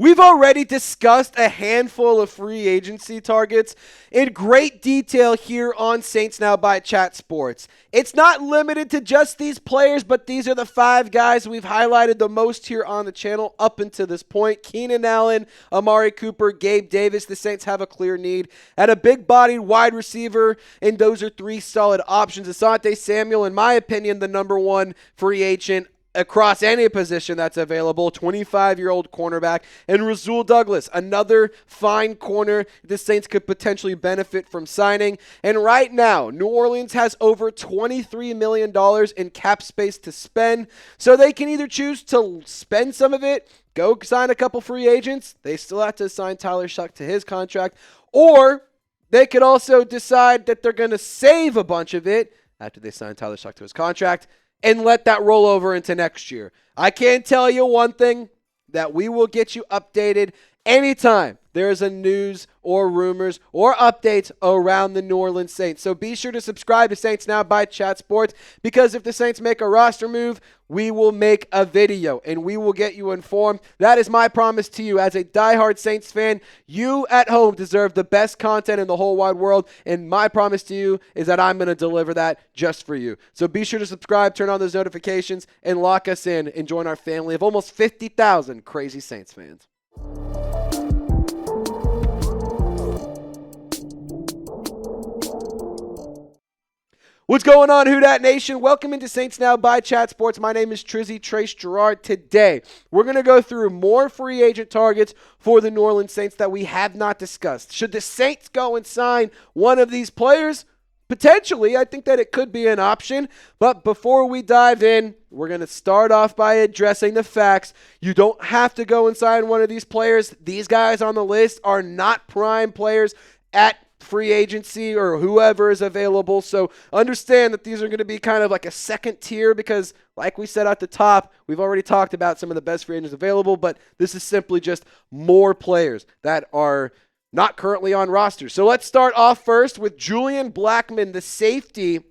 We've already discussed a handful of free agency targets in great detail here on Saints Now by Chat Sports. It's not limited to just these players, but these are the 5 guys we've highlighted the most here on the channel up until this point. Keenan Allen, Amari Cooper, Gabe Davis. The Saints have a clear need at a big-bodied wide receiver, and those are 3 solid options. Asante Samuel, in my opinion, the number 1 free agent across any position that's available, 25-year-old cornerback, and Rasul Douglas, another fine corner the Saints could potentially benefit from signing. And right now, New Orleans has over $23 million in cap space to spend, so they can either choose to spend some of it, go sign a couple free agents, they still have to sign Tyler Shough to his contract, or they could also decide that they're going to save a bunch of it after they sign Tyler Shough to his contract and let that roll over into next year. I can tell you one thing, that we will get you updated anytime there's a news or rumors or updates around the New Orleans Saints. So be sure to subscribe to Saints Now by Chat Sports, because if the Saints make a roster move, we will make a video and we will get you informed. That is my promise to you as a diehard Saints fan. You at home deserve the best content in the whole wide world, and my promise to you is that I'm going to deliver that just for you. So be sure to subscribe, turn on those notifications, and lock us in and join our family of almost 50,000 crazy Saints fans. What's going on, Who Dat Nation? Welcome into Saints Now by Chat Sports. My name is Trizzy Trace Girouard. Today, we're going to go through more free agent targets for the New Orleans Saints that we have not discussed. Should the Saints go and sign one of these players? Potentially, I think that it could be an option. But before we dive in, we're going to start off by addressing the facts. You don't have to go and sign one of these players. These guys on the list are not prime players at free agency or whoever is available. So understand that these are going to be kind of like a second tier, because like we said at the top, we've already talked about some of the best free agents available, but this is simply just more players that are not currently on rosters. So let's start off first with Julian Blackman, the safety.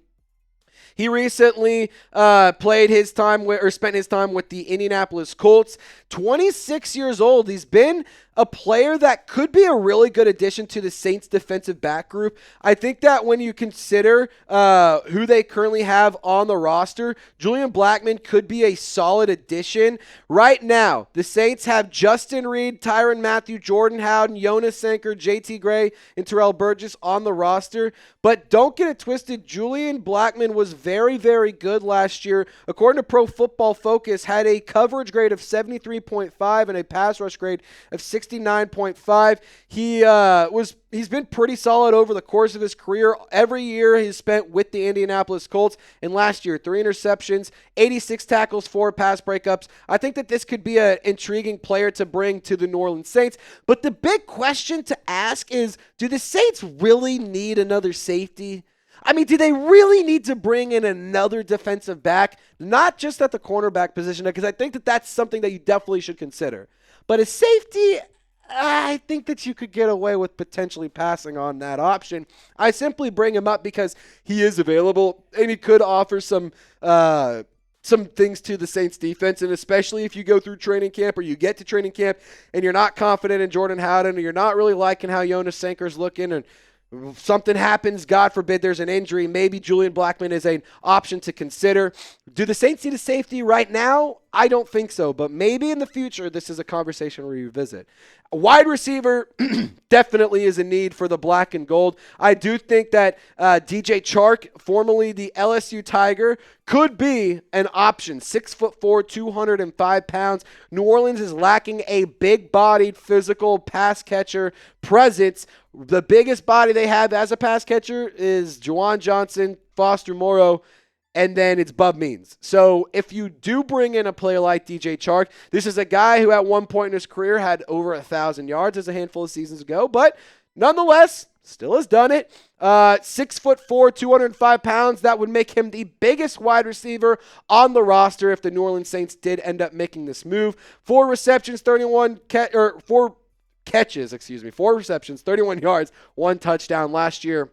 He recently spent his time with the Indianapolis Colts. 26 years old. He's been a player that could be a really good addition to the Saints defensive back group. I think that when you consider who they currently have on the roster, Julian Blackman could be a solid addition. Right now, the Saints have Justin Reed, Tyrann Mathieu, Jordan Howden, Jonas Sanker, JT Gray, and Terrell Burgess on the roster. But don't get it twisted, Julian Blackman was very, very good last year. According to Pro Football Focus, had a coverage grade of 73.5 and a pass rush grade of 69.5. He's been pretty solid over the course of his career. Every year he's spent with the Indianapolis Colts, and last year 3 interceptions, 86 tackles, 4 pass breakups. I think that this could be an intriguing player to bring to the New Orleans Saints. But the big question to ask is, do the Saints really need another safety? I mean, do they really need to bring in another defensive back? Not just at the cornerback position, because I think that that's something that you definitely should consider. But a safety, I think that you could get away with potentially passing on that option. I simply bring him up because he is available and he could offer some things to the Saints defense, and especially if you go through training camp or you get to training camp and you're not confident in Jordan Howden, or you're not really liking how Jonas Sanker's looking, and something happens, God forbid there's an injury, maybe Julian Blackman is an option to consider. Do the Saints need a safety right now? I don't think so, but maybe in the future this is a conversation we revisit. A wide receiver definitely is a need for the black and gold. I do think that DJ Chark, formerly the LSU Tiger, could be an option. 6'4", 205 pounds. New Orleans is lacking a big-bodied, physical pass catcher presence. The biggest body they have as a pass catcher is Juwan Johnson, Foster Moreau, and then it's Bub Means. So if you do bring in a player like DJ Chark, this is a guy who at one point in his career had over 1,000 yards as a handful of seasons ago, but nonetheless, still has done it. 6'4", 205 pounds. That would make him the biggest wide receiver on the roster if the New Orleans Saints did end up making this move. 4 receptions, 4 receptions, 31 yards, 1 touchdown last year.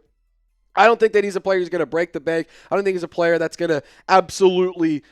I don't think that he's a player who's going to break the bank. I don't think he's a player that's going to absolutely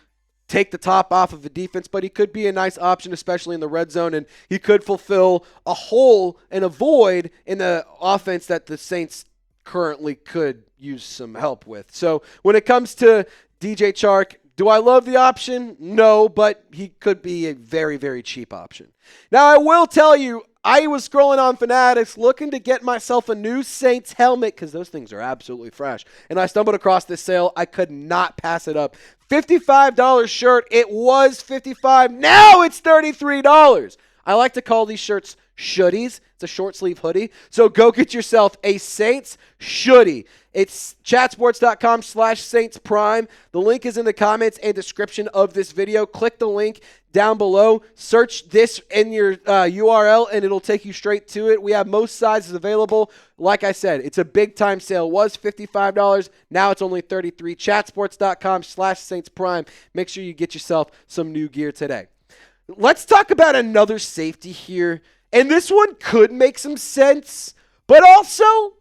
take the top off of the defense, but he could be a nice option, especially in the red zone, and he could fulfill a hole and a void in the offense that the Saints currently could use some help with. So when it comes to DJ Chark, do I love the option? No, but he could be a very, very cheap option. Now, I will tell you, I was scrolling on Fanatics looking to get myself a new Saints helmet because those things are absolutely fresh. And I stumbled across this sale. I could not pass it up. $55 shirt. It was $55. Now it's $33. I like to call these shirts shoodies. It's a short sleeve hoodie. So go get yourself a Saints shoodie. It's chatsports.com/Saints Prime. The link is in the comments and description of this video. Click the link down below. Search this in your URL and it'll take you straight to it. We have most sizes available. Like I said, it's a big time sale. It was $55. Now it's only $33. Chatsports.com/Saints Prime. Make sure you get yourself some new gear today. Let's talk about another safety here. And this one could make some sense, but also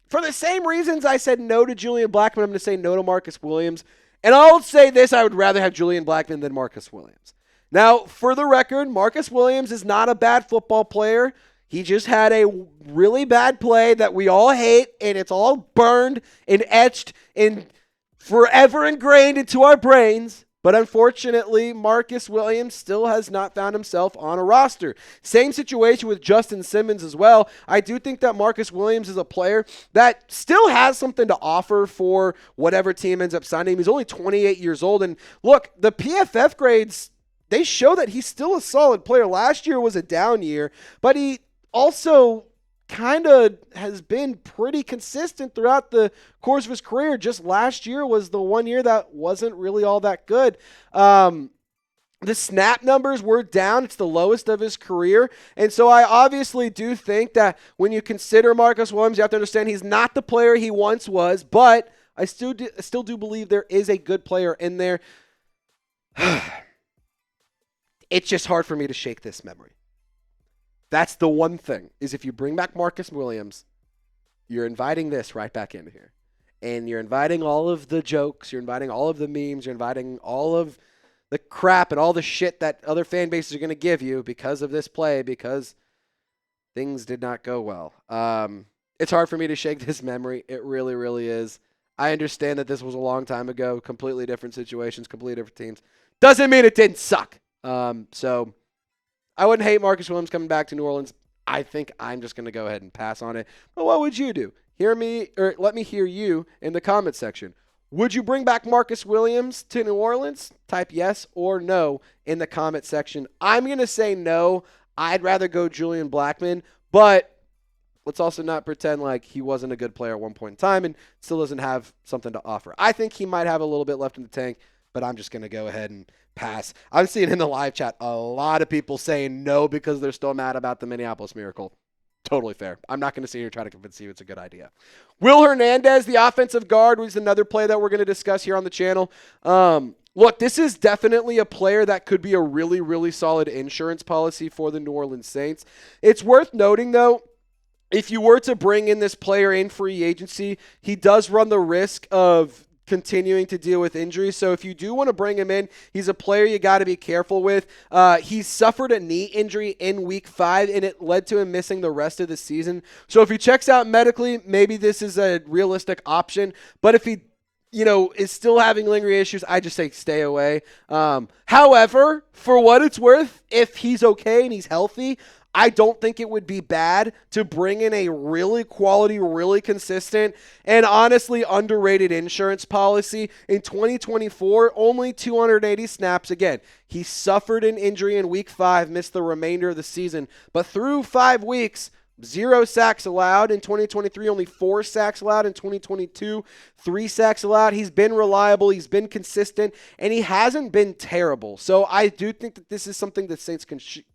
for the same reasons I said no to Julian Blackman, I'm going to say no to Marcus Williams. And I'll say this, I would rather have Julian Blackman than Marcus Williams. Now, for the record, Marcus Williams is not a bad football player. He just had a really bad play that we all hate, and it's all burned and etched and forever ingrained into our brains. But unfortunately, Marcus Williams still has not found himself on a roster. Same situation with Justin Simmons as well. I do think that Marcus Williams is a player that still has something to offer for whatever team ends up signing him. He's only 28 years old. And look, the PFF grades, they show that he's still a solid player. Last year was a down year, but he also kind of has been pretty consistent throughout the course of his career. Just last year was the one year that wasn't really all that good. The snap numbers were down. It's the lowest of his career. And so I obviously do think that when you consider Marcus Williams, you have to understand he's not the player he once was, but I still do believe there is a good player in there. It's just hard for me to shake this memory. That's the one thing, is if you bring back Marcus Williams, you're inviting this right back into here. And you're inviting all of the jokes, you're inviting all of the memes, you're inviting all of the crap and all the shit that other fan bases are going to give you because of this play, because things did not go well. It's hard for me to shake this memory. It really, really is. I understand that this was a long time ago, completely different situations, completely different teams. Doesn't mean it didn't suck. So I wouldn't hate Marcus Williams coming back to New Orleans. I think I'm just going to go ahead and pass on it. But what would you do? Hear me, or let me hear you in the comment section. Would you bring back Marcus Williams to New Orleans? Type yes or no in the comment section. I'm going to say no. I'd rather go Julian Blackman, but let's also not pretend like he wasn't a good player at one point in time and still doesn't have something to offer. I think he might have a little bit left in the tank, but I'm just going to go ahead and pass. I'm seeing in the live chat a lot of people saying no because they're still mad about the Minneapolis Miracle. Totally fair. I'm not going to sit here and try to convince you it's a good idea. Will Hernandez, the offensive guard, was another play that we're going to discuss here on the channel. Look, this is definitely a player that could be a really, really solid insurance policy for the New Orleans Saints. It's worth noting, though, if you were to bring in this player in free agency, he does run the risk of continuing to deal with injuries. So if you do want to bring him in, he's a player you got to be careful with. He suffered a knee injury in week 5, and it led to him missing the rest of the season. So if he checks out medically, maybe this is a realistic option. But if he is still having lingering issues, I just say stay away. However, for what it's worth, if he's okay and he's healthy, I don't think it would be bad to bring in a really quality, really consistent, and honestly underrated insurance policy. In 2024, only 280 snaps. Again, he suffered an injury in week 5, missed the remainder of the season, but through 5 weeks, 0 sacks allowed. In 2023, only 4 sacks allowed. In 2022, 3 sacks allowed. He's been reliable. He's been consistent, and he hasn't been terrible. So I do think that this is something that Saints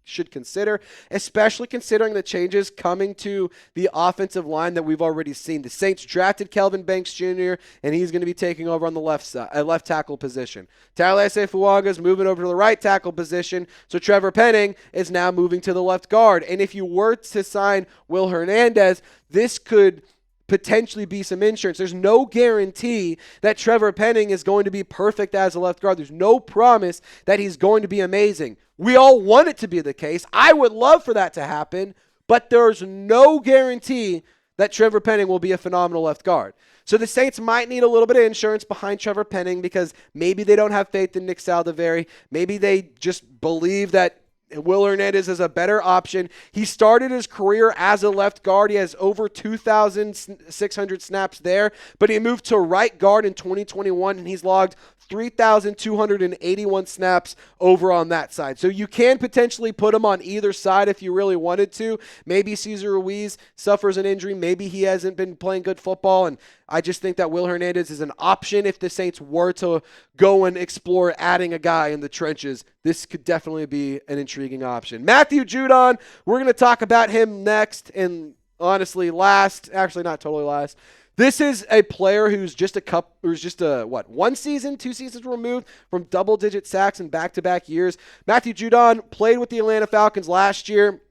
should consider, especially considering the changes coming to the offensive line that we've already seen. The Saints drafted Kelvin Banks Jr., and he's going to be taking over on the left tackle position. Tyler Shough is moving over to the right tackle position, so Trevor Penning is now moving to the left guard. And if you were to sign Will Hernandez, this could potentially be some insurance. There's no guarantee that Trevor Penning is going to be perfect as a left guard. There's no promise that he's going to be amazing. We all want it to be the case. I would love for that to happen, but there's no guarantee that Trevor Penning will be a phenomenal left guard. So the Saints might need a little bit of insurance behind Trevor Penning because maybe they don't have faith in Nick Saldiveri. Maybe they just believe that Will Hernandez is a better option. He started his career as a left guard. He has over 2,600 snaps there, but he moved to right guard in 2021, and he's logged 3,281 snaps over on that side. So you can potentially put him on either side if you really wanted to. Maybe Cesar Ruiz suffers an injury. Maybe he hasn't been playing good football, and I just think that Will Hernandez is an option if the Saints were to go and explore adding a guy in the trenches. This could definitely be an intriguing option. Matthew Judon, we're going to talk about him next and honestly last. Actually, not totally last. This is a player who's just one season, 2 seasons removed from double-digit sacks in back-to-back years. Matthew Judon played with the Atlanta Falcons last year.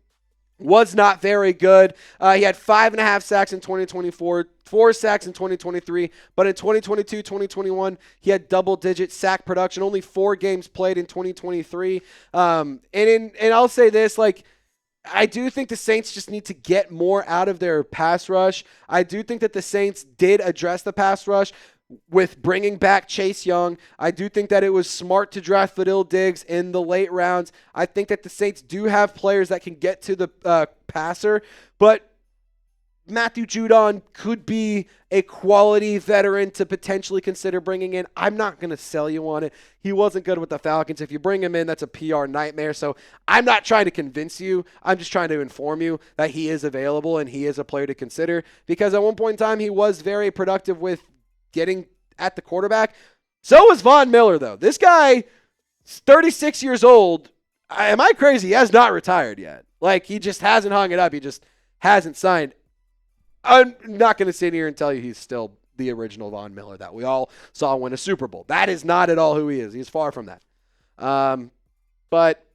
Was not very good. He had 5.5 sacks in 2024, 4 sacks in 2023, but in 2022, 2021, he had double-digit sack production. Only 4 games played in 2023. And I'll say this, I do think the Saints just need to get more out of their pass rush. I do think that the Saints did address the pass rush with bringing back Chase Young. I do think that it was smart to draft Fadil Diggs in the late rounds. I think that the Saints do have players that can get to the passer, but Matthew Judon could be a quality veteran to potentially consider bringing in. I'm not going to sell you on it. He wasn't good with the Falcons. If you bring him in, that's a PR nightmare. So I'm not trying to convince you. I'm just trying to inform you that he is available and he is a player to consider, because at one point in time, he was very productive with getting at the quarterback. So was Von Miller, though. This guy is 36 years old. Am I crazy? He has not retired yet. He just hasn't hung it up. He just hasn't signed. I'm not going to sit here and tell you he's still the original Von Miller that we all saw win a Super Bowl. That is not at all who he is. He's far from that. But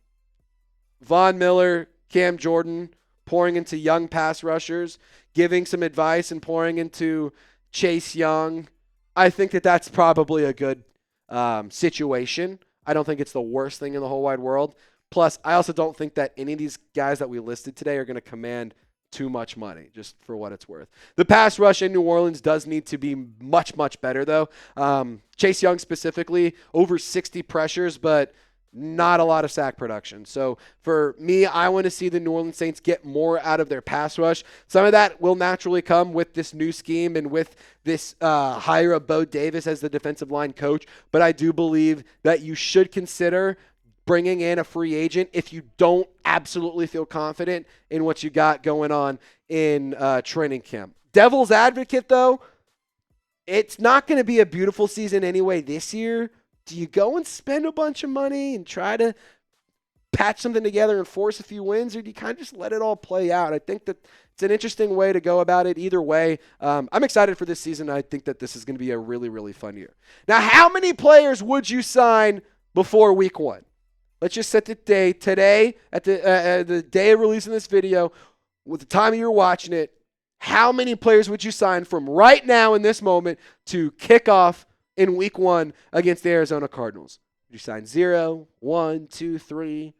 Von Miller, Cam Jordan, pouring into young pass rushers, giving some advice and pouring into Chase Young, I think that that's probably a good situation. I don't think it's the worst thing in the whole wide world. Plus, I also don't think that any of these guys that we listed today are going to command too much money, just for what it's worth. The pass rush in New Orleans does need to be much, much better, though. Chase Young specifically, over 60 pressures, but not a lot of sack production. So for me, I want to see the New Orleans Saints get more out of their pass rush. Some of that will naturally come with this new scheme and with this hire of Bo Davis as the defensive line coach. But I do believe that you should consider bringing in a free agent if you don't absolutely feel confident in what you got going on in training camp. Devil's advocate, though, it's not going to be a beautiful season anyway this year. Do you go and spend a bunch of money and try to patch something together and force a few wins, or do you kind of just let it all play out? I think that it's an interesting way to go about it either way. I'm excited for this season. I think that this is going to be a really, really fun year. Now, how many players would you sign before week 1? Let's just set the day today at the day of releasing this video, with the time you're watching it. How many players would you sign from right now in this moment to kick off in week 1 against the Arizona Cardinals? Would you sign 0, 1, 2, 3?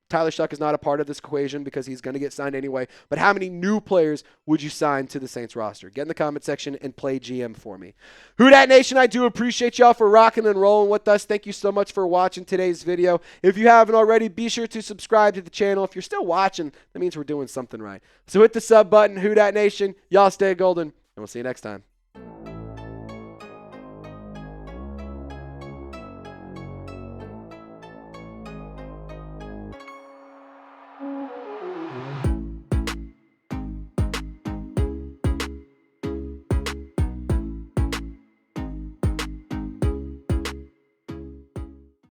Tyler Shough is not a part of this equation because he's going to get signed anyway. But how many new players would you sign to the Saints roster? Get in the comment section and play GM for me. Who Dat Nation, I do appreciate y'all for rocking and rolling with us. Thank you so much for watching today's video. If you haven't already, be sure to subscribe to the channel. If you're still watching, that means we're doing something right. So hit the sub button. Who Dat Nation, y'all stay golden, and we'll see you next time.